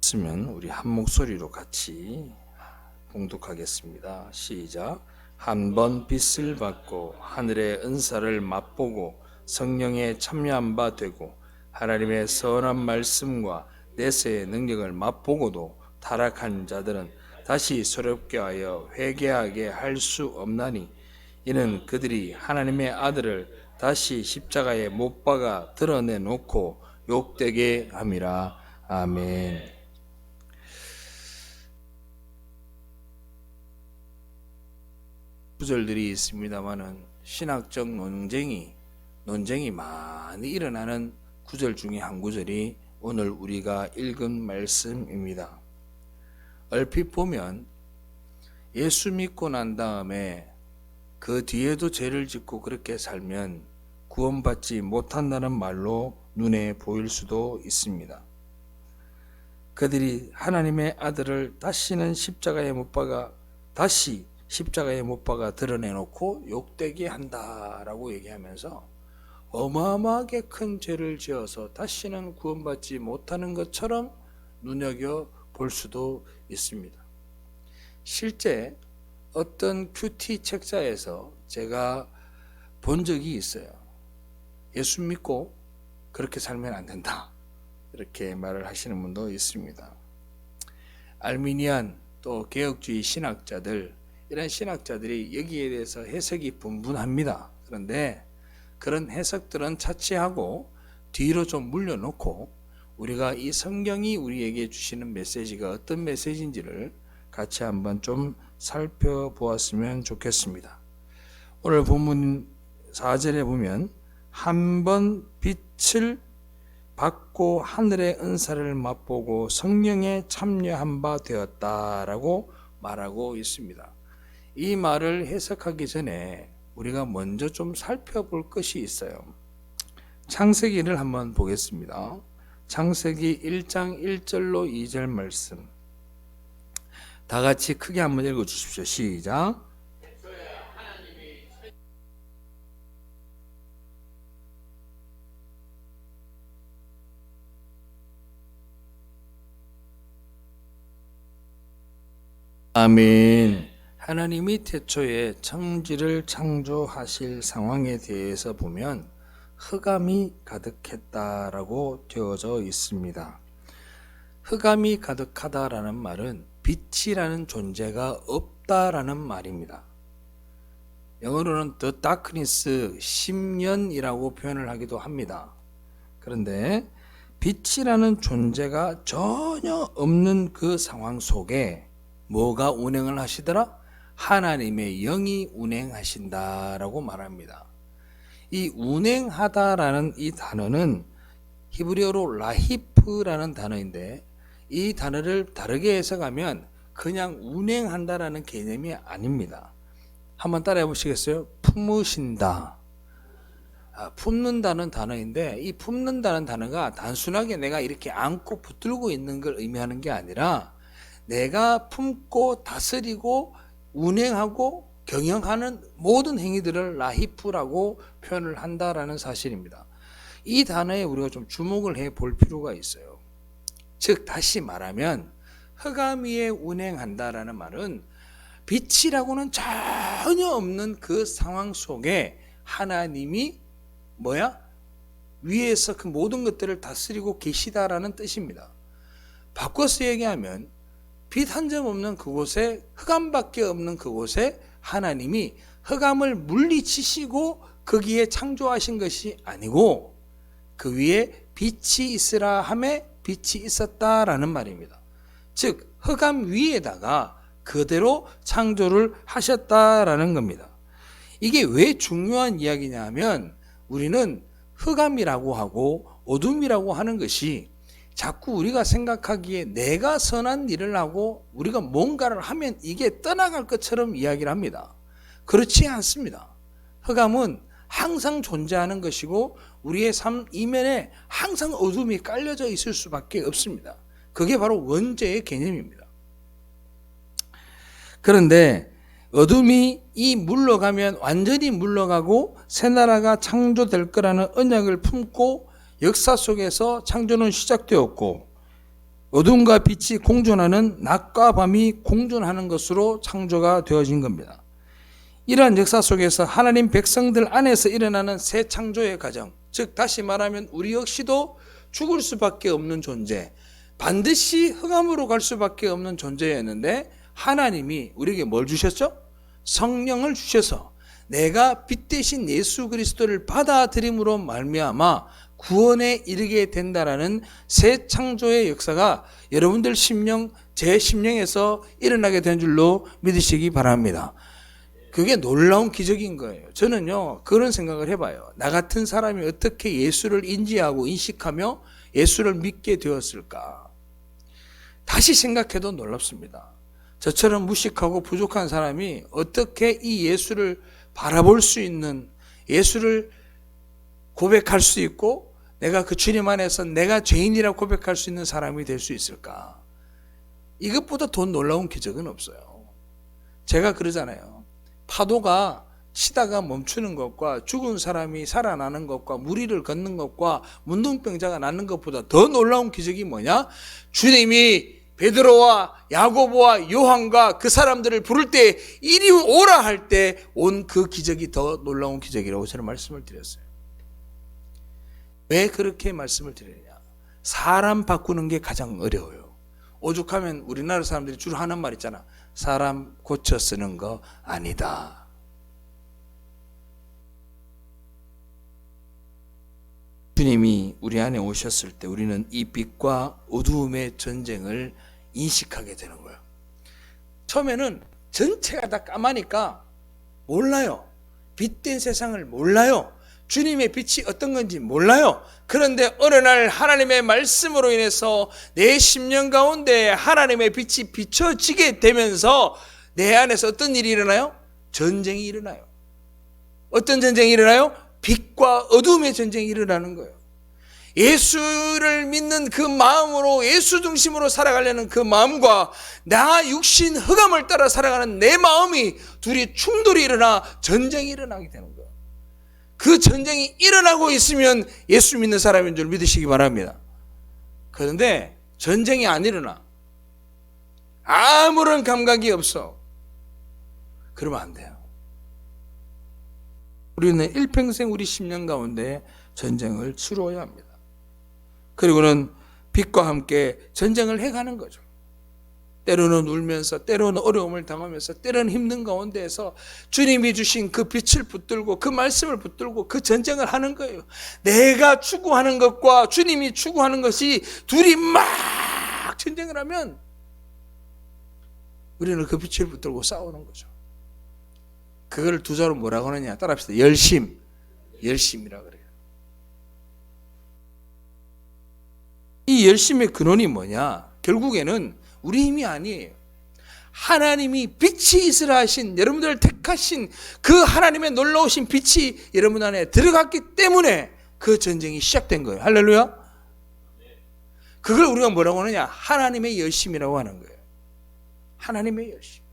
쓰면 우리 한 목소리로 같이 봉독하겠습니다. 시작. 한 번 빛을 받고 하늘의 은사를 맛보고 성령에 참여한 바 되고 하나님의 선한 말씀과 내세의 능력을 맛보고도 타락한 자들은 다시 소렵게 하여 회개하게 할 수 없나니 이는 그들이 하나님의 아들을 다시 십자가에 못 박아 드러내놓고 욕되게 함이라. 아멘. 구절들이 있습니다만은 신학적 논쟁이 많이 일어나는 구절 중에 한 구절이 오늘 우리가 읽은 말씀입니다. 얼핏 보면 예수 믿고 난 다음에 그 뒤에도 죄를 짓고 그렇게 살면 구원받지 못한다는 말로 눈에 보일 수도 있습니다. 그들이 하나님의 아들을 다시는 십자가에 못 박아 드러내놓고 욕되게 한다라고 얘기하면서 어마어마하게 큰 죄를 지어서 다시는 구원받지 못하는 것처럼 눈여겨볼 수도 있습니다. 실제 어떤 큐티 책자에서 제가 본 적이 있어요. 예수 믿고 그렇게 살면 안 된다, 이렇게 말을 하시는 분도 있습니다. 알미니안 또 개혁주의 신학자들, 이런 신학자들이 여기에 대해서 해석이 분분합니다. 그런데 그런 해석들은 차치하고 뒤로 좀 물려놓고 우리가 이 성경이 우리에게 주시는 메시지가 어떤 메시지인지를 같이 한번 좀 살펴보았으면 좋겠습니다. 오늘 본문 4절에 보면 한 번 빛을 받고 하늘의 은사를 맛보고 성령에 참여한 바 되었다라고 말하고 있습니다. 이 말을 해석하기 전에 우리가 먼저 좀 살펴볼 것이 있어요. 창세기를 한번 보겠습니다. 창세기 1장 1절로 2절 말씀, 다 같이 크게 한번 읽어 주십시오. 시작. 아멘. 하나님이 태초에 천지를 창조하실 상황에 대해서 보면 흑암이 가득했다라고 되어져 있습니다. 흑암이 가득하다라는 말은 빛이라는 존재가 없다라는 말입니다. 영어로는 the darkness, 심연이라고 표현을 하기도 합니다. 그런데 빛이라는 존재가 전혀 없는 그 상황 속에 뭐가 운행을 하시더라? 하나님의 영이 운행하신다라고 말합니다. 이 운행하다라는 이 단어는 히브리어로 라히프라는 단어인데, 이 단어를 다르게 해석하면 그냥 운행한다라는 개념이 아닙니다. 한번 따라해 보시겠어요? 품으신다. 품는다는 단어인데, 이 품는다는 단어가 단순하게 내가 이렇게 안고 붙들고 있는 걸 의미하는 게 아니라 내가 품고 다스리고 운행하고 경영하는 모든 행위들을 라히프라고 표현을 한다라는 사실입니다. 이 단어에 우리가 좀 주목을 해 볼 필요가 있어요. 즉 다시 말하면 흑암 위에 운행한다라는 말은 빛이라고는 전혀 없는 그 상황 속에 하나님이 위에서 그 모든 것들을 다스리고 계시다라는 뜻입니다. 바꿔서 얘기하면 빛 한 점 없는 그곳에, 흑암밖에 없는 그곳에 하나님이 흑암을 물리치시고 거기에 창조하신 것이 아니고 그 위에 빛이 있으라 하매 빛이 있었다라는 말입니다. 즉 흑암 위에다가 그대로 창조를 하셨다라는 겁니다. 이게 왜 중요한 이야기냐 하면, 우리는 흑암이라고 하고 어둠이라고 하는 것이 자꾸 우리가 생각하기에 내가 선한 일을 하고 우리가 뭔가를 하면 이게 떠나갈 것처럼 이야기를 합니다. 그렇지 않습니다. 흑암은 항상 존재하는 것이고 우리의 삶 이면에 항상 어둠이 깔려져 있을 수밖에 없습니다. 그게 바로 원죄의 개념입니다. 그런데 어둠이 물러가면 완전히 물러가고 새 나라가 창조될 거라는 언약을 품고 역사 속에서 창조는 시작되었고 어둠과 빛이 공존하는 낮과 밤이 공존하는 것으로 창조가 되어진 겁니다. 이러한 역사 속에서 하나님 백성들 안에서 일어나는 새 창조의 과정, 즉 다시 말하면 우리 역시도 죽을 수밖에 없는 존재, 반드시 흑암으로 갈 수밖에 없는 존재였는데 하나님이 우리에게 뭘 주셨죠? 성령을 주셔서 내가 빛 대신 예수 그리스도를 받아들임으로 말미암아 구원에 이르게 된다라는 새 창조의 역사가 여러분들 심령, 제 심령에서 일어나게 된 줄로 믿으시기 바랍니다. 그게 놀라운 기적인 거예요. 저는요 그런 생각을 해봐요. 나 같은 사람이 어떻게 예수를 인지하고 인식하며 예수를 믿게 되었을까? 다시 생각해도 놀랍습니다. 저처럼 무식하고 부족한 사람이 어떻게 이 예수를 바라볼 수 있는, 예수를 고백할 수 있고 내가 그 주님 안에서 내가 죄인이라고 고백할 수 있는 사람이 될 수 있을까? 이것보다 더 놀라운 기적은 없어요. 제가 그러잖아요. 파도가 치다가 멈추는 것과 죽은 사람이 살아나는 것과 무리를 걷는 것과 문둥병자가 낫는 것보다 더 놀라운 기적이 뭐냐? 주님이 베드로와 야고보와 요한과 그 사람들을 부를 때 이리 오라 할 때 온 그 기적이 더 놀라운 기적이라고 저는 말씀을 드렸어요. 왜 그렇게 말씀을 드리느냐? 사람 바꾸는 게 가장 어려워요. 오죽하면 우리나라 사람들이 주로 하는 말 있잖아. 사람 고쳐 쓰는 거 아니다. 주님이 우리 안에 오셨을 때 우리는 이 빛과 어두움의 전쟁을 인식하게 되는 거예요. 처음에는 전체가 다 까마니까 몰라요. 빛된 세상을 몰라요. 주님의 빛이 어떤 건지 몰라요. 그런데 어느 날 하나님의 말씀으로 인해서 내 심령 가운데 하나님의 빛이 비춰지게 되면서 내 안에서 어떤 일이 일어나요? 전쟁이 일어나요. 어떤 전쟁이 일어나요? 빛과 어둠의 전쟁이 일어나는 거예요. 예수를 믿는 그 마음으로, 예수 중심으로 살아가려는 그 마음과 나 육신 흑암을 따라 살아가는 내 마음이 둘이 충돌이 일어나 전쟁이 일어나게 되는 거예요. 그 전쟁이 일어나고 있으면 예수 믿는 사람인 줄 믿으시기 바랍니다. 그런데 전쟁이 안 일어나. 아무런 감각이 없어. 그러면 안 돼요. 우리는 일평생 우리 심령 가운데 전쟁을 치루어야 합니다. 그리고는 빛과 함께 전쟁을 해가는 거죠. 때로는 울면서, 때로는 어려움을 당하면서, 때로는 힘든 가운데에서 주님이 주신 그 빛을 붙들고 그 말씀을 붙들고 그 전쟁을 하는 거예요. 내가 추구하는 것과 주님이 추구하는 것이 둘이 막 전쟁을 하면 우리는 그 빛을 붙들고 싸우는 거죠. 그걸 두 자로 뭐라고 하느냐? 따라합시다. 열심이라고 그래요. 이 열심의 근원이 뭐냐? 결국에는 우리 힘이 아니에요. 하나님이 빛이 있으라 하신, 여러분들을 택하신 그 하나님의 놀라우신 빛이 여러분 안에 들어갔기 때문에 그 전쟁이 시작된 거예요. 할렐루야. 그걸 우리가 뭐라고 하느냐? 하나님의 열심이라고 하는 거예요. 하나님의 열심.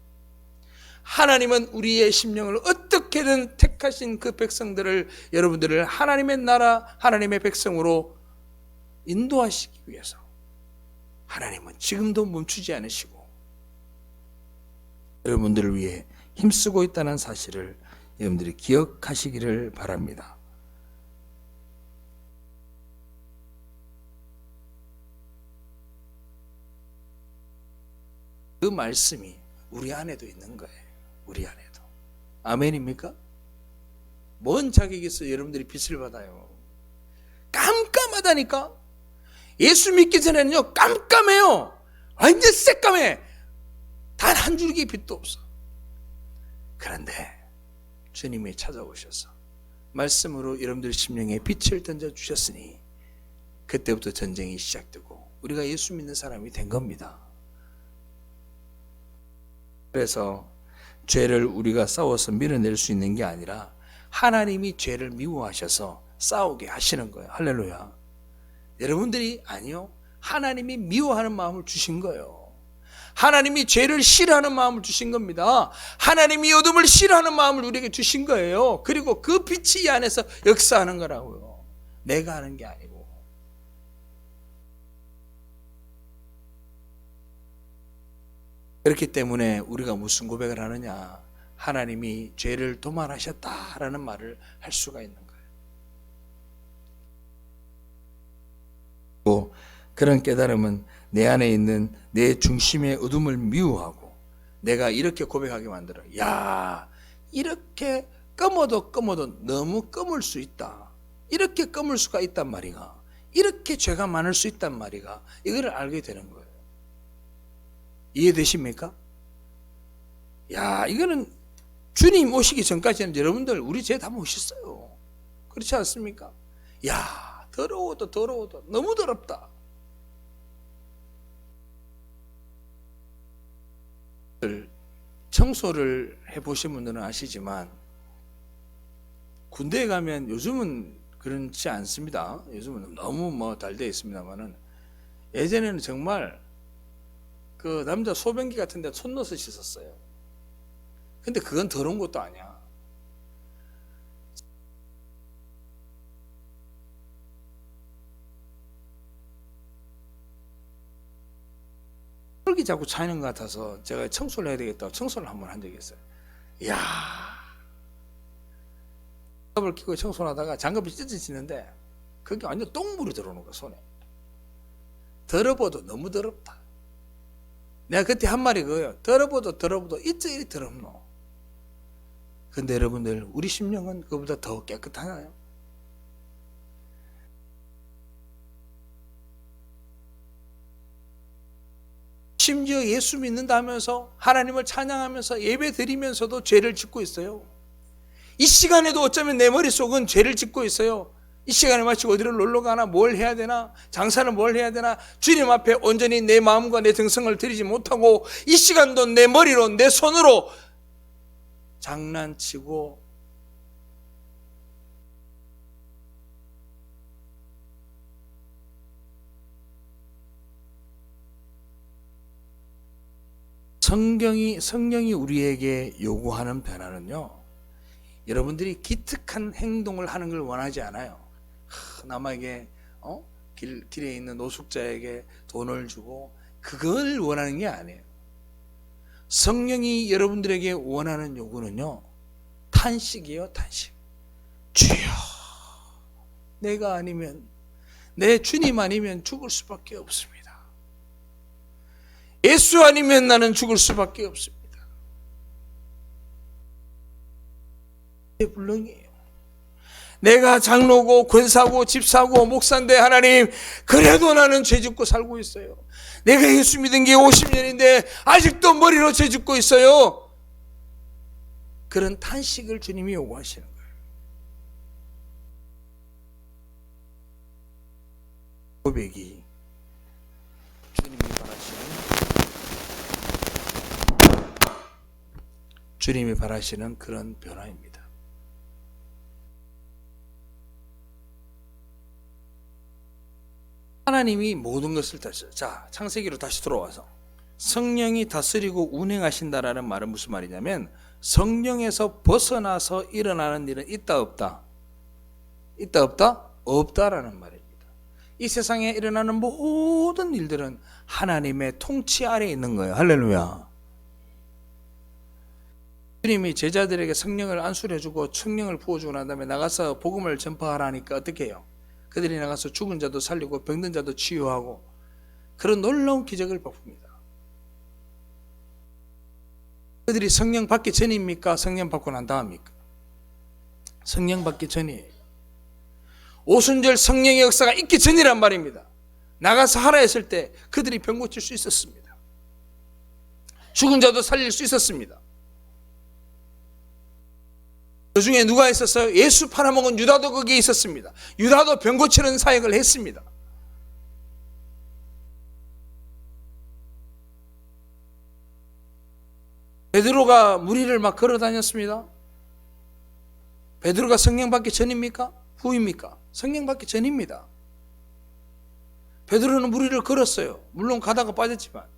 하나님은 우리의 심령을 어떻게든 택하신 그 백성들을, 여러분들을 하나님의 나라, 하나님의 백성으로 인도하시기 위해서 하나님은 지금도 멈추지 않으시고 여러분들을 위해 힘쓰고 있다는 사실을 여러분들이 기억하시기를 바랍니다. 그 말씀이 우리 안에도 있는 거예요. 우리 안에도. 아멘입니까? 뭔 자격이 있어 여러분들이 빛을 받아요. 깜깜하다니까. 예수 믿기 전에는요 깜깜해요. 완전 새까매. 단 한 줄기 빛도 없어. 그런데 주님이 찾아오셔서 말씀으로 여러분들 심령에 빛을 던져주셨으니 그때부터 전쟁이 시작되고 우리가 예수 믿는 사람이 된 겁니다. 그래서 죄를 우리가 싸워서 밀어낼 수 있는 게 아니라 하나님이 죄를 미워하셔서 싸우게 하시는 거예요. 할렐루야. 여러분들이 아니요. 하나님이 미워하는 마음을 주신 거예요. 하나님이 죄를 싫어하는 마음을 주신 겁니다. 하나님이 어둠을 싫어하는 마음을 우리에게 주신 거예요. 그리고 그 빛이 이 안에서 역사하는 거라고요. 내가 하는 게 아니고. 그렇기 때문에 우리가 무슨 고백을 하느냐? 하나님이 죄를 도말하셨다라는 말을 할 수가 있는 거예요. 그런 깨달음은 내 안에 있는 내 중심의 어둠을 미워하고 내가 이렇게 고백하게 만들어. 야, 이렇게 검어도 너무 검을 수 있다. 이렇게 검을 수가 있단 말이가. 이렇게 죄가 많을 수 있단 말이가. 이걸 알게 되는 거예요. 이해되십니까? 야, 이거는 주님 오시기 전까지는 여러분들 우리 죄 다 멋있어요. 그렇지 않습니까? 야, 더러워도 너무 더럽다. 청소를 해보신 분들은 아시지만 군대에 가면 요즘은 그렇지 않습니다. 요즘은 너무 잘 되어 있습니다만은 예전에는 정말 그 남자 소변기 같은 데 손 넣어서 씻었어요. 근데 그건 더러운 것도 아니야. 털기 자꾸 차이는 것 같아서 제가 청소를 해야 되겠다고 청소를 한번 한 적이 있어요. 이야, 장갑을 끼고 청소를 하다가 장갑이 찢어지는데 그게 완전 똥물이 들어오는 거야, 손에. 더러워도 너무 더럽다. 내가 그때 한 말이 그거예요. 더러워도 이리 더럽노. 근데 여러분들, 우리 심령은 그보다 더 깨끗하나요? 심지어 예수 믿는다 하면서 하나님을 찬양하면서 예배 드리면서도 죄를 짓고 있어요. 이 시간에도 어쩌면 내 머릿속은 죄를 짓고 있어요. 이 시간에 마치 어디를 놀러 가나, 뭘 해야 되나, 장사를 뭘 해야 되나, 주님 앞에 온전히 내 마음과 내 정성을 드리지 못하고 이 시간도 내 머리로, 내 손으로 장난치고 성령이 우리에게 요구하는 변화는요, 여러분들이 기특한 행동을 하는 걸 원하지 않아요. 남에게 길에 있는 노숙자에게 돈을 주고 그걸 원하는 게 아니에요. 성령이 여러분들에게 원하는 요구는요, 탄식이에요. 탄식. 주여, 내가 아니면, 내 주님 아니면 죽을 수밖에 없습니다. 예수 아니면 나는 죽을 수밖에 없습니다. 불능이에요. 내가 장로고 권사고 집사고 목사인데 하나님, 그래도 나는 죄 짓고 살고 있어요. 내가 예수 믿은 게 50년인데 아직도 머리로 죄 짓고 있어요. 그런 탄식을 주님이 요구하시는 거예요. 고백이 주님이 바라시는 그런 변화입니다. 하나님이 모든 것을 다스려. 자, 창세기로 다시 돌아와서 성령이 다스리고 운행하신다라는 말은 무슨 말이냐면, 성령에서 벗어나서 일어나는 일은 있다 없다? 있다 없다? 없다라는 말입니다. 이 세상에 일어나는 모든 일들은 하나님의 통치 아래에 있는 거예요. 할렐루야. 주님이 제자들에게 성령을 안수해주고 성령을 부어주고 난 다음에 나가서 복음을 전파하라니까 어떻게 해요? 그들이 나가서 죽은 자도 살리고 병든 자도 치유하고 그런 놀라운 기적을 베풉니다. 그들이 성령 받기 전입니까? 성령 받고 난 다음입니까? 성령 받기 전이에요. 오순절 성령의 역사가 있기 전이란 말입니다. 나가서 하라 했을 때 그들이 병 고칠 수 있었습니다. 죽은 자도 살릴 수 있었습니다. 그 중에 누가 있었어요? 예수 팔아먹은 유다도 거기에 있었습니다. 유다도 병 고치는 사역을 했습니다. 베드로가 무리를 막 걸어 다녔습니다. 베드로가 성령 받기 전입니까? 후입니까? 성령 받기 전입니다. 베드로는 무리를 걸었어요. 물론 가다가 빠졌지만.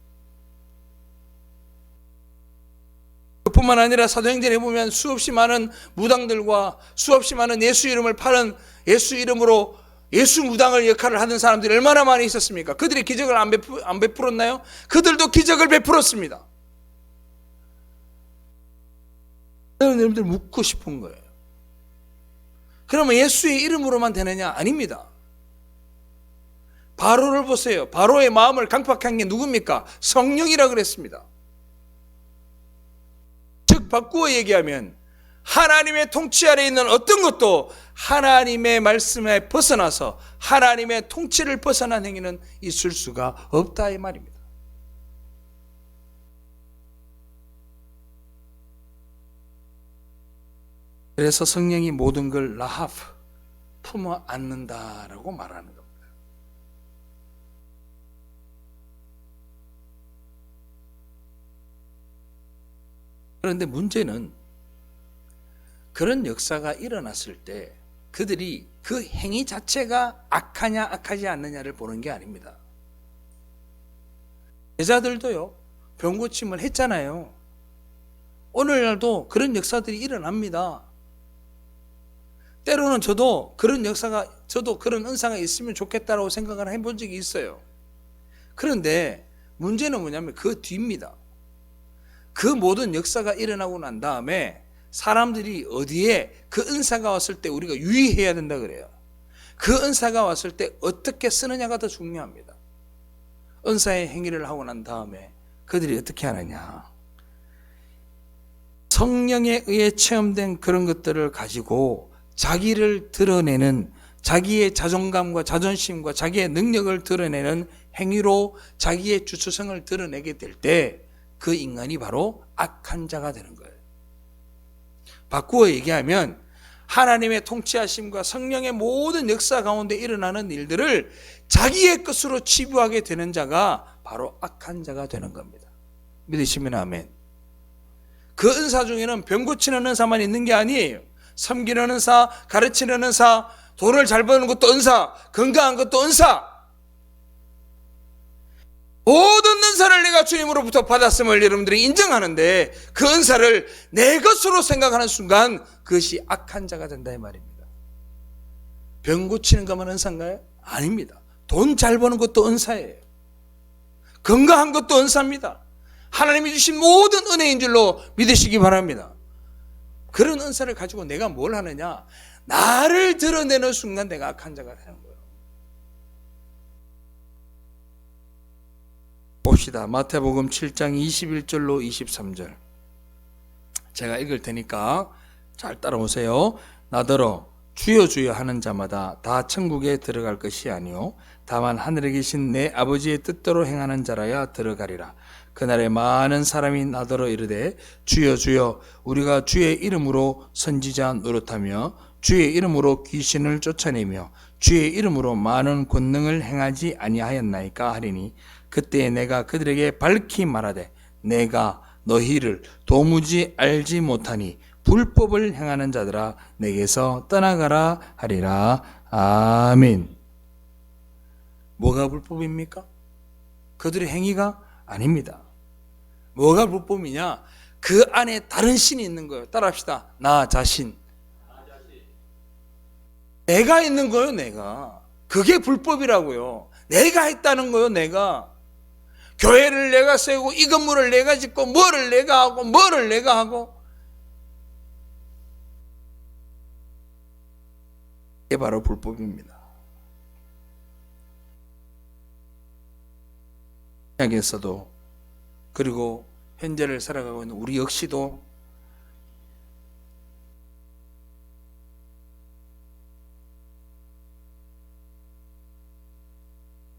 그뿐만 아니라 사도행전에 보면 수없이 많은 무당들과 수없이 많은 예수 이름을 파는, 예수 이름으로 예수 무당을 역할을 하는 사람들이 얼마나 많이 있었습니까? 그들이 기적을 안 베풀었나요? 그들도 기적을 베풀었습니다. 여러분들 묻고 싶은 거예요. 그러면 예수의 이름으로만 되느냐? 아닙니다. 바로를 보세요. 바로의 마음을 강팍한 게 누굽니까? 성령이라 그랬습니다. 즉 바꾸어 얘기하면 하나님의 통치 아래 있는 어떤 것도 하나님의 말씀에 벗어나서 하나님의 통치를 벗어난 행위는 있을 수가 없다 이 말입니다. 그래서 성령이 모든 걸 라하프 품어 안는다라고 말하는 겁니다. 그런데 문제는 그런 역사가 일어났을 때 그들이 그 행위 자체가 악하냐 악하지 않느냐를 보는 게 아닙니다. 제자들도요, 병 고침을 했잖아요. 오늘날도 그런 역사들이 일어납니다. 때로는 저도 그런 은사가 있으면 좋겠다라고 생각을 해본 적이 있어요. 그런데 문제는 뭐냐면 그 뒤입니다. 그 모든 역사가 일어나고 난 다음에 사람들이 어디에 그 은사가 왔을 때 우리가 유의해야 된다 그래요. 그 은사가 왔을 때 어떻게 쓰느냐가 더 중요합니다. 은사의 행위를 하고 난 다음에 그들이 어떻게 하느냐. 성령에 의해 체험된 그런 것들을 가지고 자기를 드러내는, 자기의 자존감과 자존심과 자기의 능력을 드러내는 행위로 자기의 주체성을 드러내게 될 때 그 인간이 바로 악한 자가 되는 거예요. 바꾸어 얘기하면 하나님의 통치하심과 성령의 모든 역사 가운데 일어나는 일들을 자기의 것으로 치부하게 되는 자가 바로 악한 자가 되는 겁니다. 믿으시면 아멘. 그 은사 중에는 병 고치는 은사만 있는 게 아니에요. 섬기는 은사, 가르치는 은사, 돈을 잘 버는 것도 은사, 건강한 것도 은사. 모든 은사를 내가 주님으로부터 받았음을 여러분들이 인정하는데 그 은사를 내 것으로 생각하는 순간 그것이 악한 자가 된다 이 말입니다. 병 고치는 것만 은사인가요? 아닙니다. 돈 잘 버는 것도 은사예요. 건강한 것도 은사입니다. 하나님이 주신 모든 은혜인 줄로 믿으시기 바랍니다. 그런 은사를 가지고 내가 뭘 하느냐? 나를 드러내는 순간 내가 악한 자가 되는 거예요. 봅시다. 마태복음 7장 21절로 23절. 제가 읽을 테니까 잘 따라오세요. 나더러 주여 주여 하는 자마다 다 천국에 들어갈 것이 아니요 다만 하늘에 계신 내 아버지의 뜻대로 행하는 자라야 들어가리라. 그날에 많은 사람이 나더러 이르되 주여 주여 우리가 주의 이름으로 선지자 노릇하며 주의 이름으로 귀신을 쫓아내며 주의 이름으로 많은 권능을 행하지 아니하였나이까 하리니 그때 내가 그들에게 밝히 말하되 내가 너희를 도무지 알지 못하니 불법을 행하는 자들아 내게서 떠나가라 하리라. 아멘. 뭐가 불법입니까? 그들의 행위가 아닙니다. 뭐가 불법이냐? 그 안에 다른 신이 있는 거예요. 따라합시다. 나 자신. 내가 있는 거예요. 내가. 그게 불법이라고요. 내가 했다는 거예요. 내가. 교회를 내가 세우고 이 건물을 내가 짓고 뭐를 내가 하고 뭐를 내가 하고 이게 바로 불법입니다. 신약에서도 그리고 현재를 살아가고 있는 우리 역시도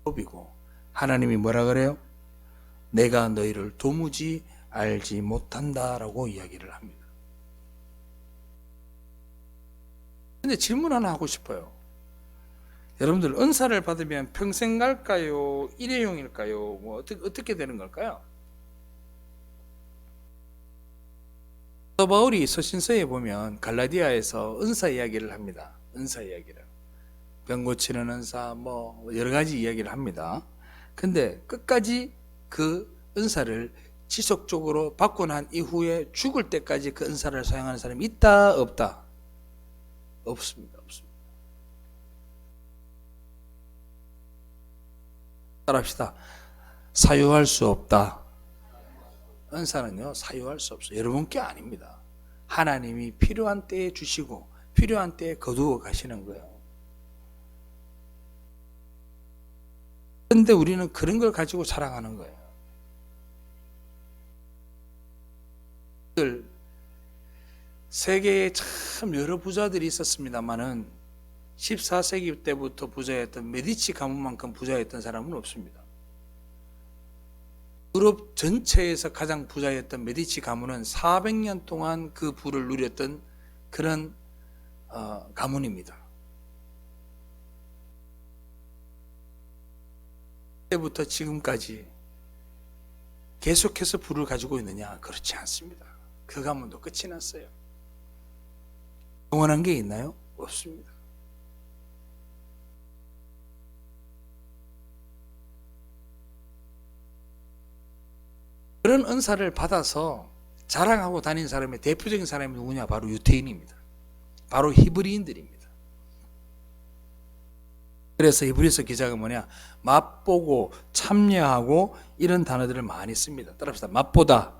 법이고 하나님이 뭐라 그래요? 내가 너희를 도무지 알지 못한다라고 이야기를 합니다. 근데 질문 하나 하고 싶어요. 여러분들 은사를 받으면 평생 갈까요? 일회용일까요? 뭐 어떻게 되는 걸까요? 사도 바울이 서신서에 보면 갈라디아에서 은사 이야기를 합니다. 은사 이야기를. 병 고치는 은사 뭐 여러 가지 이야기를 합니다. 근데 끝까지 그 은사를 지속적으로 받고 난 이후에 죽을 때까지 그 은사를 사용하는 사람이 있다 없다? 없습니다. 없습니다. 따라합시다. 사유할 수 없다. 은사는요 사유할 수 없어요. 여러분께 아닙니다. 하나님이 필요한 때에 주시고 필요한 때에 거두어 가시는 거예요. 그런데 우리는 그런 걸 가지고 자랑하는 거예요. 세계에 참 여러 부자들이 있었습니다만은 14세기 때부터 부자였던 메디치 가문만큼 부자였던 사람은 없습니다. 유럽 전체에서 가장 부자였던 메디치 가문은 400년 동안 그 부를 누렸던 그런 가문입니다. 그때부터 지금까지 계속해서 부를 가지고 있느냐? 그렇지 않습니다. 그 가문도 끝이 났어요. 영원한 게 있나요? 없습니다. 그런 은사를 받아서 자랑하고 다닌 사람의 대표적인 사람이 누구냐? 바로 유태인입니다. 바로 히브리인들입니다. 그래서 히브리서 기자가 뭐냐? 맛보고 참여하고 이런 단어들을 많이 씁니다. 따라합시다. 맛보다.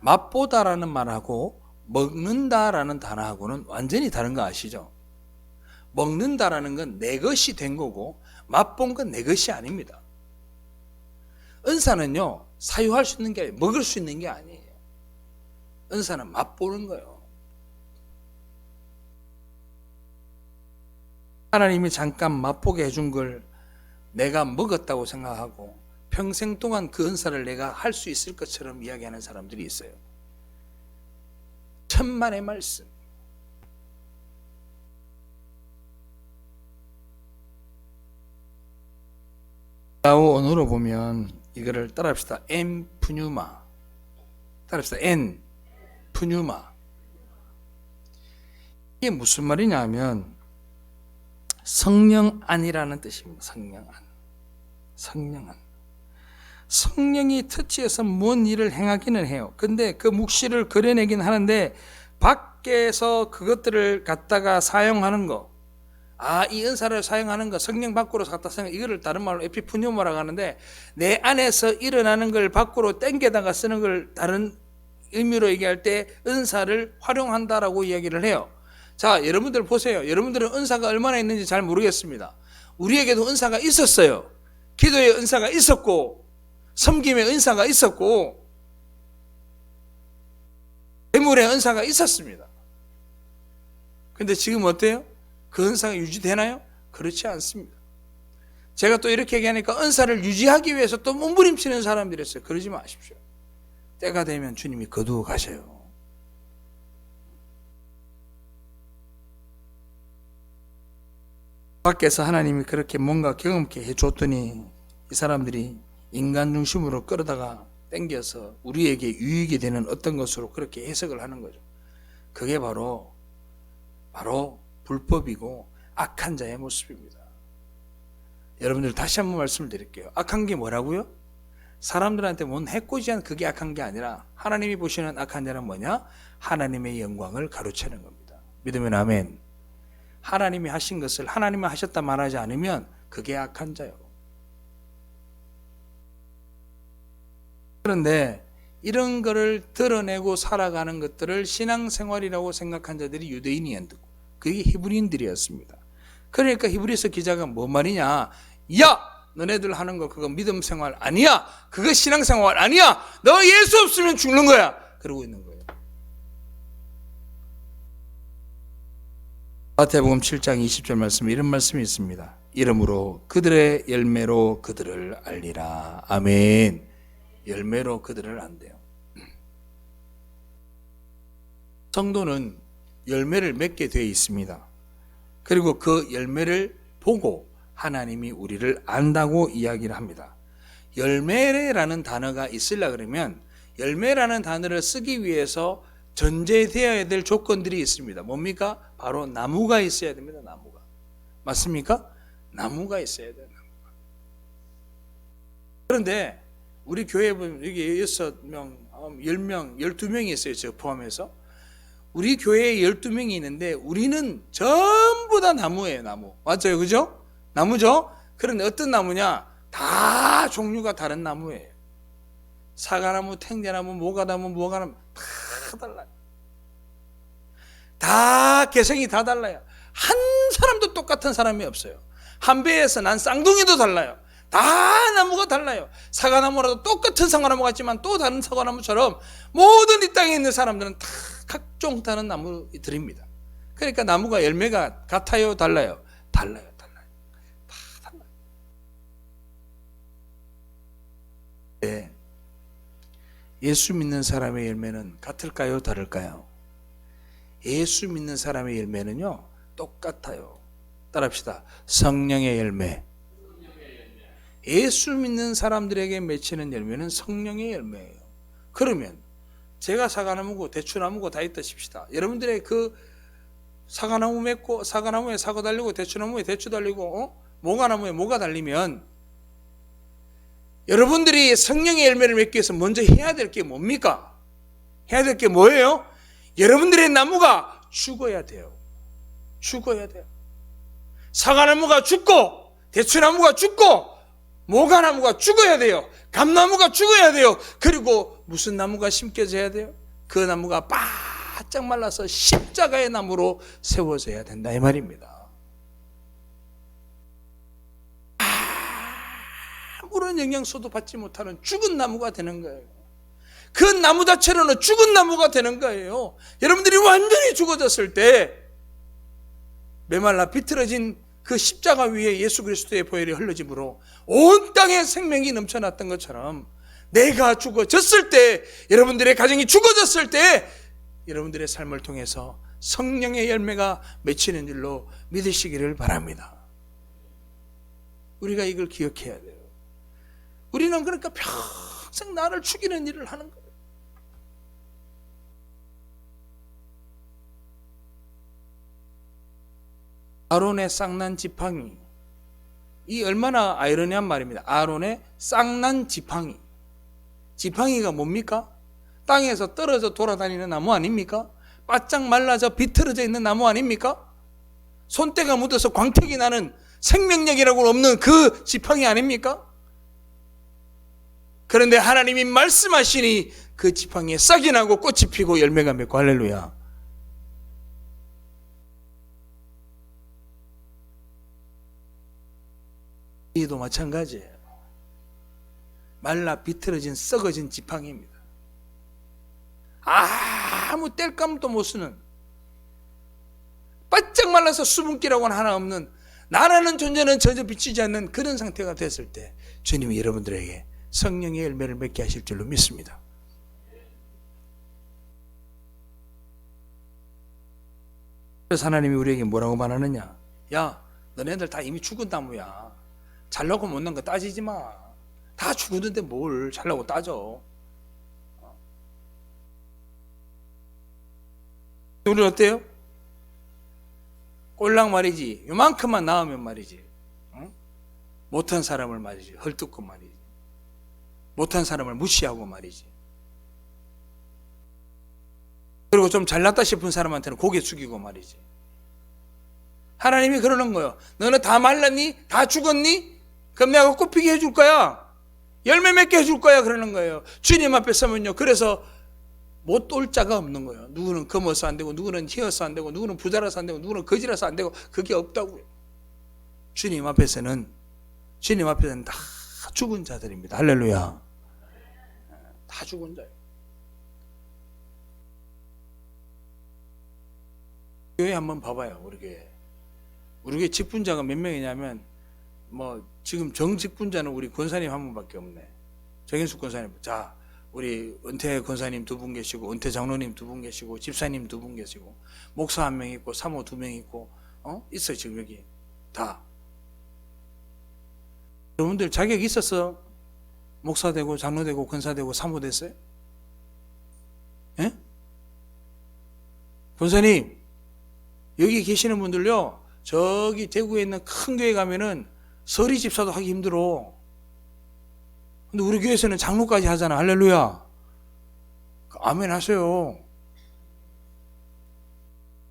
맛보다라는 말하고 먹는다라는 단어하고는 완전히 다른 거 아시죠? 먹는다라는 건 내 것이 된 거고 맛본 건 내 것이 아닙니다. 은사는요, 사유할 수 있는 게 아니에요. 먹을 수 있는 게 아니에요. 은사는 맛보는 거예요. 하나님이 잠깐 맛보게 해준 걸 내가 먹었다고 생각하고 평생 동안 그 은사를 내가 할 수 있을 것처럼 이야기하는 사람들이 있어요. 천만의 말씀. 라오 언어로 보면 이거를 따라합시다. 엔 푸뉴마. 따라합시다. 엔 푸뉴마. 이게 무슨 말이냐 하면 성령 안이라는 뜻입니다. 성령 안. 성령 안. 성령이 터치해서 뭔 일을 행하기는 해요. 근데 그 묵시를 그려내긴 하는데 밖에서 그것들을 갖다가 사용하는 거, 이 은사를 사용하는 거, 성령 밖으로 갖다 사용, 이거를 다른 말로 에피푸뉴마라고 하는데 내 안에서 일어나는 걸 밖으로 땡겨다가 쓰는 걸 다른 의미로 얘기할 때 은사를 활용한다라고 이야기를 해요. 자, 여러분들 보세요. 여러분들은 은사가 얼마나 있는지 잘 모르겠습니다. 우리에게도 은사가 있었어요. 기도의 은사가 있었고 섬김의 은사가 있었고 재물의 은사가 있었습니다. 근데 지금 어때요? 그 은사가 유지되나요? 그렇지 않습니다. 제가 또 이렇게 얘기하니까 은사를 유지하기 위해서 또 몸부림치는 사람들이 있어요. 그러지 마십시오. 때가 되면 주님이 거두어 가셔요. 밖에서 하나님이 그렇게 뭔가 경험케 해줬더니 이 사람들이 인간 중심으로 끌어다가 땡겨서 우리에게 유익이 되는 어떤 것으로 그렇게 해석을 하는 거죠. 그게 바로 불법이고 악한 자의 모습입니다. 여러분들 다시 한번 말씀을 드릴게요. 악한 게 뭐라고요? 사람들한테 뭔 해코지한 그게 악한 게 아니라 하나님이 보시는 악한 자는 뭐냐? 하나님의 영광을 가로채는 겁니다. 믿으면 아멘. 하나님이 하신 것을 하나님이 하셨다 말하지 않으면 그게 악한 자요. 그런데 이런 거를 드러내고 살아가는 것들을 신앙생활이라고 생각한 자들이 유대인이었고 그게 히브리인들이었습니다. 그러니까 히브리서 기자가 뭔 말이냐? 야! 너네들 하는 거 그거 믿음생활 아니야. 그거 신앙생활 아니야. 너 예수 없으면 죽는 거야. 그러고 있는 거예요. 마태복음 7장 20절 말씀에 이런 말씀이 있습니다. 이름으로 그들의 열매로 그들을 알리라. 아멘. 열매로 그들을 안대요. 성도는 열매를 맺게 되어 있습니다. 그리고 그 열매를 보고 하나님이 우리를 안다고 이야기를 합니다. 열매라는 단어가 있으려 그러면 열매라는 단어를 쓰기 위해서 전제되어야 될 조건들이 있습니다. 뭡니까? 바로 나무가 있어야 됩니다. 나무가. 맞습니까? 나무가 있어야 돼요. 나무가. 그런데 우리 교회 보면 여기 6명, 10명, 12명이 있어요. 저 포함해서. 우리 교회에 12명이 있는데 우리는 전부 다 나무예요. 나무. 맞아요. 그죠? 나무죠? 그런데 어떤 나무냐? 다 종류가 다른 나무예요. 사과나무, 탱자나무, 모가나무, 무화과나무 다 달라요. 다 개성이 다 달라요. 한 사람도 똑같은 사람이 없어요. 한 배에서 난 쌍둥이도 달라요. 다 나무가 달라요. 사과나무라도 똑같은 사과나무 같지만 또 다른 사과나무처럼 모든 이 땅에 있는 사람들은 다 각종 다른 나무들입니다. 그러니까 나무가 열매가 같아요, 달라요? 달라요. 다 달라요. 네. 예수 믿는 사람의 열매는 같을까요, 다를까요? 예수 믿는 사람의 열매는요, 똑같아요. 따라합시다. 성령의 열매. 예수 믿는 사람들에게 맺히는 열매는 성령의 열매예요. 그러면 제가 사과나무고 대추나무고 다 있다 칩시다. 여러분들의 그 사과나무 맺고 사과나무에 사과 달리고 대추나무에 대추 달리고 모가나무에 모가 달리면 여러분들이 성령의 열매를 맺기 위해서 먼저 해야 될 게 뭡니까? 해야 될 게 뭐예요? 여러분들의 나무가 죽어야 돼요. 죽어야 돼요. 사과나무가 죽고 대추나무가 죽고 모가나무가 죽어야 돼요. 감나무가 죽어야 돼요. 그리고 무슨 나무가 심겨져야 돼요? 그 나무가 바짝 말라서 십자가의 나무로 세워져야 된다 이 말입니다. 아무런 영양소도 받지 못하는 죽은 나무가 되는 거예요. 그 나무 자체로는 죽은 나무가 되는 거예요. 여러분들이 완전히 죽어졌을 때 메말라 비틀어진 그 십자가 위에 예수 그리스도의 보혈이 흘러짐으로 온 땅에 생명이 넘쳐났던 것처럼 내가 죽어졌을 때, 여러분들의 가정이 죽어졌을 때 여러분들의 삶을 통해서 성령의 열매가 맺히는 줄로 믿으시기를 바랍니다. 우리가 이걸 기억해야 돼요. 우리는 그러니까 평생 나를 죽이는 일을 하는 거예요. 아론의 쌍난 지팡이, 이 얼마나 아이러니한 말입니다. 아론의 쌍난 지팡이. 지팡이가 뭡니까? 땅에서 떨어져 돌아다니는 나무 아닙니까? 바짝 말라져 비틀어져 있는 나무 아닙니까? 손때가 묻어서 광택이 나는 생명력이라고 없는 그 지팡이 아닙니까? 그런데 하나님이 말씀하시니 그 지팡이에 싹이 나고 꽃이 피고 열매가 맺고 할렐루야. 이도 마찬가지예요. 말라 비틀어진 썩어진 지팡이입니다. 아무 뗄감도 못 쓰는, 바짝 말라서 수분기라고는 하나 없는, 나라는 존재는 전혀 비치지 않는 그런 상태가 됐을 때 주님이 여러분들에게 성령의 열매를 맺게 하실 줄로 믿습니다. 그래서 하나님이 우리에게 뭐라고 말하느냐? 야, 너네들 다 이미 죽은 나무야. 잘나고 못난 거 따지지 마. 다 죽었는데 뭘 잘나고 따져. 우리는 어때요? 꼴랑 말이지. 요만큼만 나오면 말이지. 못한 사람을 말이지. 헐뜯고 말이지. 못한 사람을 무시하고 말이지. 그리고 좀 잘났다 싶은 사람한테는 고개 숙이고 말이지. 하나님이 그러는 거예요. 너는 다 말랐니? 다 죽었니? 그럼 내가 꽃피게 해줄 거야. 열매 맺게 해줄 거야. 그러는 거예요. 주님 앞에 서면요. 그래서 못 올 자가 없는 거예요. 누구는 검어서 안 되고, 누구는 희어서 안 되고, 누구는 부자라서 안 되고, 누구는 거지라서 안 되고, 그게 없다고요. 주님 앞에서는 다 죽은 자들입니다. 할렐루야. 다 죽은 자예요. 교회 한번 봐봐요. 우리 교회 직분자가 몇 명이냐면, 지금 정직분자는 우리 권사님 한 분밖에 없네. 정인숙 권사님. 자, 우리 은퇴 권사님 2분 계시고, 은퇴 장로님 2분 계시고, 집사님 2분 계시고, 목사 1명 있고, 사모 2명 있고, 있어요, 지금 여기. 다. 여러분들 자격 있어서 목사 되고, 장로 되고, 권사 되고, 사모 됐어요? 예? 권사님, 여기 계시는 분들요, 저기 대구에 있는 큰 교회 가면은 서리 집사도 하기 힘들어. 근데 우리 교회에서는 장로까지 하잖아. 할렐루야. 아멘 하세요.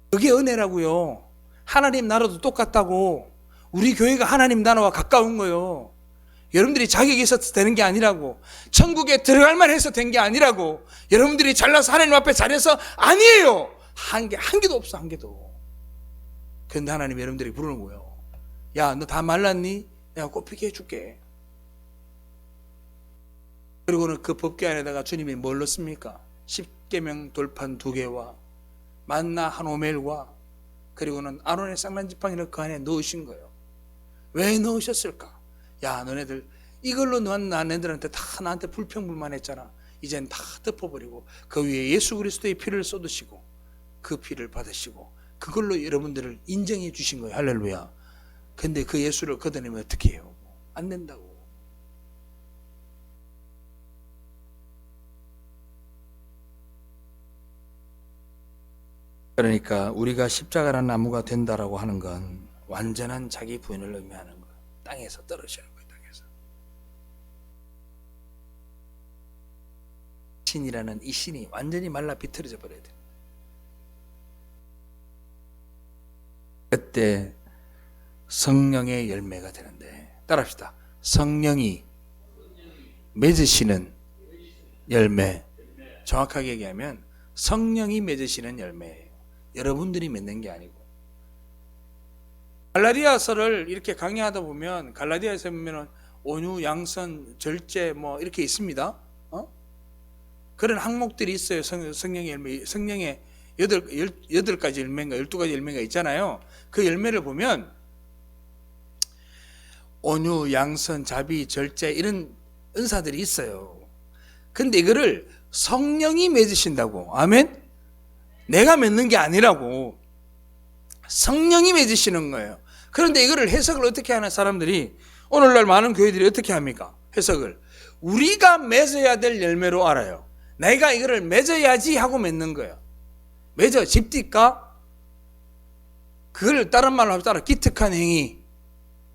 그게 은혜라고요. 하나님 나라도 똑같다고. 우리 교회가 하나님 나라와 가까운 거요. 여러분들이 자격이 있어서 되는 게 아니라고. 천국에 들어갈 만해서 된 게 아니라고. 여러분들이 잘나서 하나님 앞에 잘해서 아니에요. 한 개도 없어, 한 개도. 그런데 하나님 여러분들이 부르는 거예요. 야, 너 다 말랐니? 내가 꽃피게 해줄게. 그리고는 그 법궤 안에다가 주님이 뭘 넣습니까? 십계명 돌판 2개와 만나 한 오멜과 그리고는 아론의 쌍난 지팡이를 그 안에 넣으신 거예요. 왜 넣으셨을까? 야, 너네들 이걸로 너네들한테 다 나한테 불평불만했잖아. 이젠 다 덮어버리고 그 위에 예수 그리스도의 피를 쏟으시고 그 피를 받으시고 그걸로 여러분들을 인정해 주신 거예요. 할렐루야. 근데 그 예수를 걷어내면 어떻게 해요? 안 된다고. 그러니까 우리가 십자가라는 나무가 된다라고 하는 건 완전한 자기 부인을 의미하는 거예요. 땅에서 떨어지는 거예요. 땅에서. 신이라는 이 신이 완전히 말라 비틀어져 버려야 돼요. 그때 성령의 열매가 되는데, 따라합시다. 성령이 맺으시는 열매. 정확하게 얘기하면 성령이 맺으시는 열매예요. 여러분들이 맺는 게 아니고. 갈라디아서를 이렇게 강의하다 보면 갈라디아서에 보면 온유, 양선, 절제 뭐 이렇게 있습니다. 그런 항목들이 있어요. 성령의 열매, 성령의 8가지 열매인가 12가지 열매가 있잖아요. 그 열매를 보면 온유, 양선, 자비, 절제 이런 은사들이 있어요. 근데 이거를 성령이 맺으신다고. 아멘? 내가 맺는 게 아니라고. 성령이 맺으시는 거예요. 그런데 이거를 해석을 어떻게 하는 사람들이, 오늘날 많은 교회들이 어떻게 합니까? 해석을 우리가 맺어야 될 열매로 알아요. 내가 이거를 맺어야지 하고 맺는 거예요. 맺어 집디까? 그걸 다른 말로 하면 따라 기특한 행위.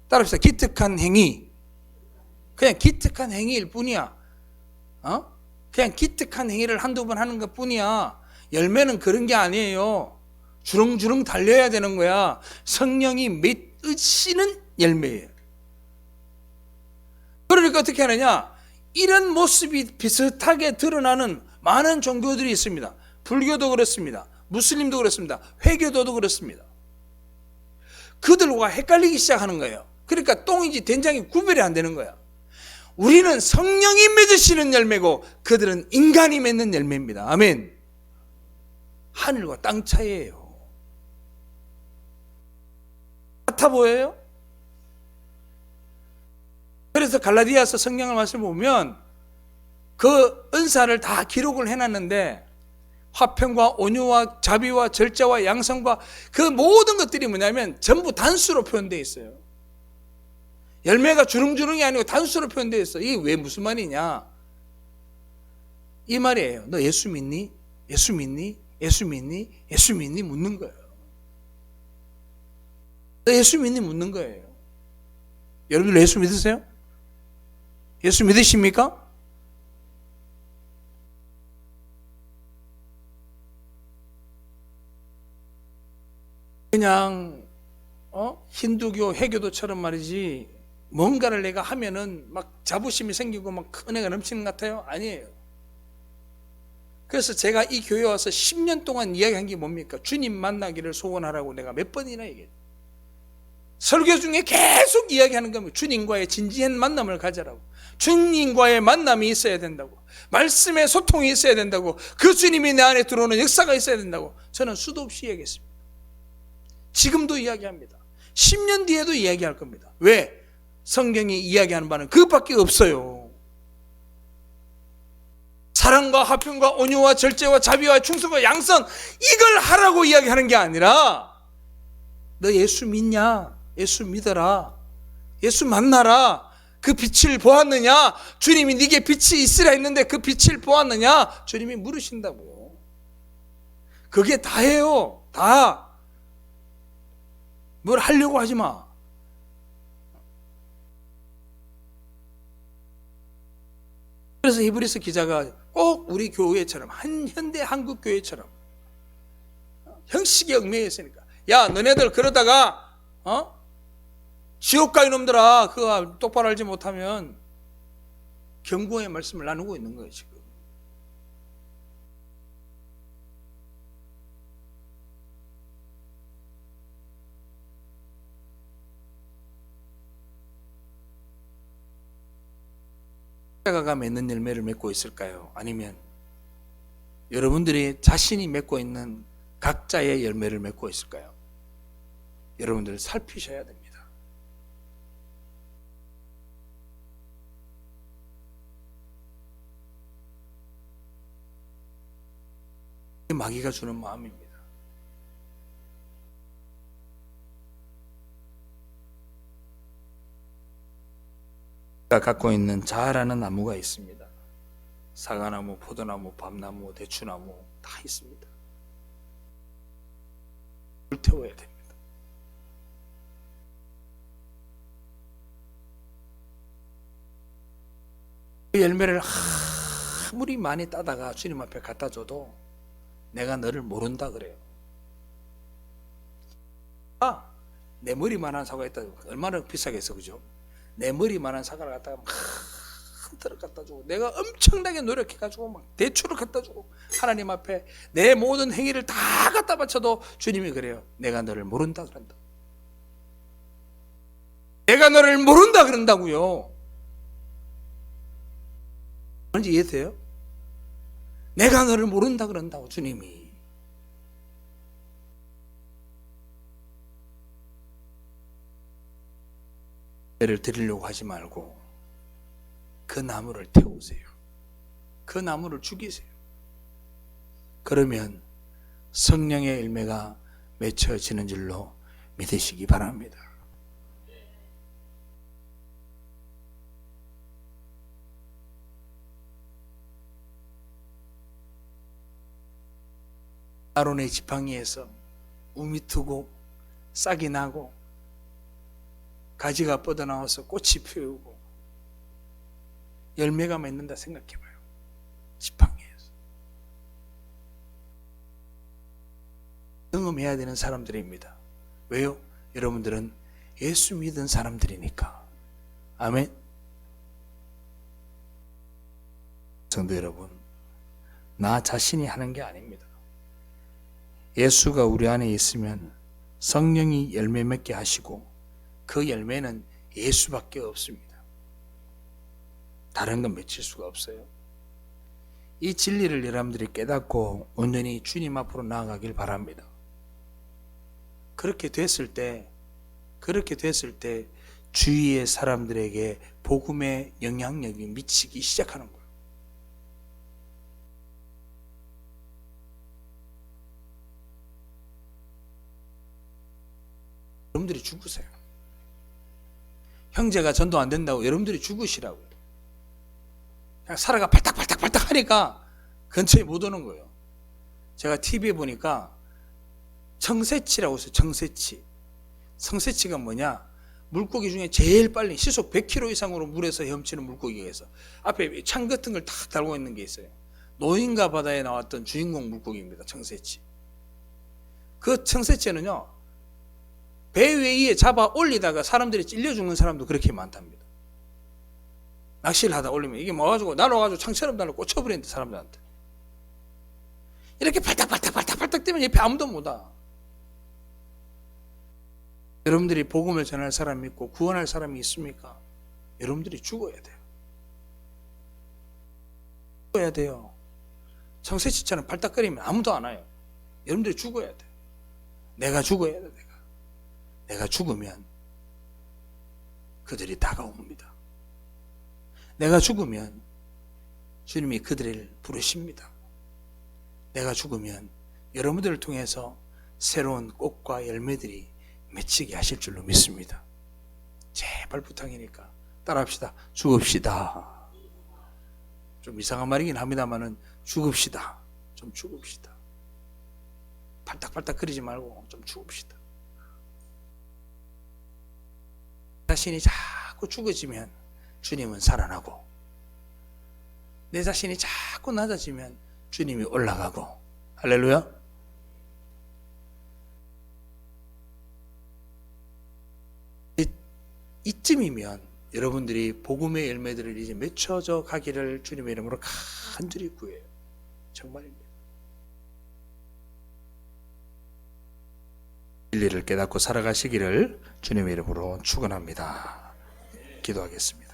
따라합시다. 기특한 행위. 그냥 기특한 행위일 뿐이야. 그냥 기특한 행위를 한두 번 하는 것 뿐이야. 열매는 그런 게 아니에요. 주렁주렁 달려야 되는 거야. 성령이 맺으시는 열매예요. 그러니까 어떻게 하느냐? 이런 모습이 비슷하게 드러나는 많은 종교들이 있습니다. 불교도 그렇습니다. 무슬림도 그렇습니다. 회교도도 그렇습니다. 그들과 헷갈리기 시작하는 거예요. 그러니까 똥인지 된장이 구별이 안 되는 거야. 우리는 성령이 맺으시는 열매고 그들은 인간이 맺는 열매입니다. 아멘. 하늘과 땅 차이예요. 같아 보여요? 그래서 갈라디아서 성경을 말씀 보면 그 은사를 다 기록을 해놨는데 화평과 온유와 자비와 절제와 양성과 그 모든 것들이 뭐냐면 전부 단수로 표현되어 있어요. 열매가 주렁주렁이 아니고 단수로 표현되어 있어. 이게 왜 무슨 말이냐? 이 말이에요. 너 예수 믿니? 예수 믿니? 예수 믿니? 예수 믿니? 묻는 거예요. 너 예수 믿니? 묻는 거예요. 여러분들 예수 믿으세요? 예수 믿으십니까? 그냥 힌두교, 회교도처럼 말이지 뭔가를 내가 하면은 막 자부심이 생기고 막 은혜가 넘치는 것 같아요? 아니에요. 그래서 제가 이 교회에 와서 10년 동안 이야기한 게 뭡니까? 주님 만나기를 소원하라고 내가 몇 번이나 얘기했어요. 설교 중에 계속 이야기하는 겁니다. 주님과의 진지한 만남을 가져라고. 주님과의 만남이 있어야 된다고. 말씀의 소통이 있어야 된다고. 그 주님이 내 안에 들어오는 역사가 있어야 된다고. 저는 수도 없이 이야기했습니다. 지금도 이야기합니다. 10년 뒤에도 이야기할 겁니다. 왜? 성경이 이야기하는 바는 그것밖에 없어요. 사랑과 화평과 온유와 절제와 자비와 충성과 양선, 이걸 하라고 이야기하는 게 아니라 너 예수 믿냐? 예수 믿어라. 예수 만나라. 그 빛을 보았느냐? 주님이 네게 빛이 있으라 했는데 그 빛을 보았느냐? 주님이 물으신다고요. 그게 다예요. 다. 뭘 하려고 하지 마. 그래서 히브리서 기자가 꼭 우리 교회처럼, 현대 한국 교회처럼 형식에 얽매여 있으니까, 야 너네들 그러다가 지옥 가 이놈들아, 그거 똑바로 알지 못하면, 경고의 말씀을 나누고 있는 거예요 지금. 십자가가 맺는 열매를 맺고 있을까요? 아니면 여러분들이 자신이 맺고 있는 각자의 열매를 맺고 있을까요? 여러분들 살피셔야 됩니다. 마귀가 주는 마음입니다. 우리가 갖고 있는 자라는 나무가 있습니다. 사과나무, 포도나무, 밤나무, 대추나무 다 있습니다. 불태워야 됩니다. 그 열매를 아무리 많이 따다가 주님 앞에 갖다 줘도 내가 너를 모른다 그래요. 내 머리만한 사과 있다. 얼마나 비싸겠어, 그죠? 내 머리만한 사과를 갖다가 막 흔들어 갖다 주고, 내가 엄청나게 노력해가지고 막 대추를 갖다 주고, 하나님 앞에 내 모든 행위를 다 갖다 바쳐도 주님이 그래요. 내가 너를 모른다 그런다. 내가 너를 모른다 그런다고요. 뭔지 이해돼요? 내가 너를 모른다 그런다고 주님이. 예를 드리려고 하지 말고 그 나무를 태우세요. 그 나무를 죽이세요. 그러면 성령의 열매가 맺혀지는 줄로 믿으시기 바랍니다. 아론의 지팡이에서 우미 트고 싹이 나고 가지가 뻗어나와서 꽃이 피우고 열매가 맺는다 생각해봐요. 지팡이에서. 경험해야 되는 사람들입니다. 왜요? 여러분들은 예수 믿은 사람들이니까. 아멘. 성도 여러분, 나 자신이 하는 게 아닙니다. 예수가 우리 안에 있으면 성령이 열매 맺게 하시고 그 열매는 예수밖에 없습니다. 다른 건 맺힐 수가 없어요. 이 진리를 여러분들이 깨닫고 온전히 주님 앞으로 나아가길 바랍니다. 그렇게 됐을 때 주위의 사람들에게 복음의 영향력이 미치기 시작하는 거예요. 여러분들이 죽으세요. 형제가 전도 안 된다고 여러분들이 죽으시라고요. 그냥 살아가 발딱발딱 하니까 근처에 못 오는 거예요. 제가 TV에 보니까 청새치라고 있어요. 청새치. 청새치가 뭐냐? 물고기 중에 제일 빨리 시속 100km 이상으로 물에서 헤엄치는 물고기가 있어. 앞에 창 같은 걸 탁 달고 있는 게 있어요. 노인과 바다에 나왔던 주인공 물고기입니다. 청새치. 그 청새치는요, 배 위에 잡아 올리다가 사람들이 찔려 죽는 사람도 그렇게 많답니다. 낚시를 하다 올리면 이게 뭐가지고 날아가지고 창처럼 날아 꽂혀버리는데 사람들한테. 이렇게 발딱발딱 뛰면 옆에 아무도 못 와. 여러분들이 복음을 전할 사람이 있고 구원할 사람이 있습니까? 여러분들이 죽어야 돼요. 죽어야 돼요. 청새치처럼 발딱거리면 아무도 안 와요. 여러분들이 죽어야 돼. 내가 죽어야 돼. 내가 죽으면 그들이 다가옵니다. 내가 죽으면 주님이 그들을 부르십니다. 내가 죽으면 여러분들을 통해서 새로운 꽃과 열매들이 맺히게 하실 줄로 믿습니다. 제발 부탁이니까 따라합시다. 죽읍시다. 좀 이상한 말이긴 합니다만은 죽읍시다. 좀 죽읍시다. 발딱발딱 거리지 말고 좀 죽읍시다. 자신이 자꾸 죽어지면 주님은 살아나고, 내 자신이 자꾸 낮아지면 주님이 올라가고. 할렐루야. 이쯤이면 여러분들이 복음의 열매들을 이제 맺혀져 가기를 주님의 이름으로 간절히 구해요. 정말입니다. 진리를 깨닫고 살아가시기를 주님의 이름으로 축원합니다. 기도하겠습니다.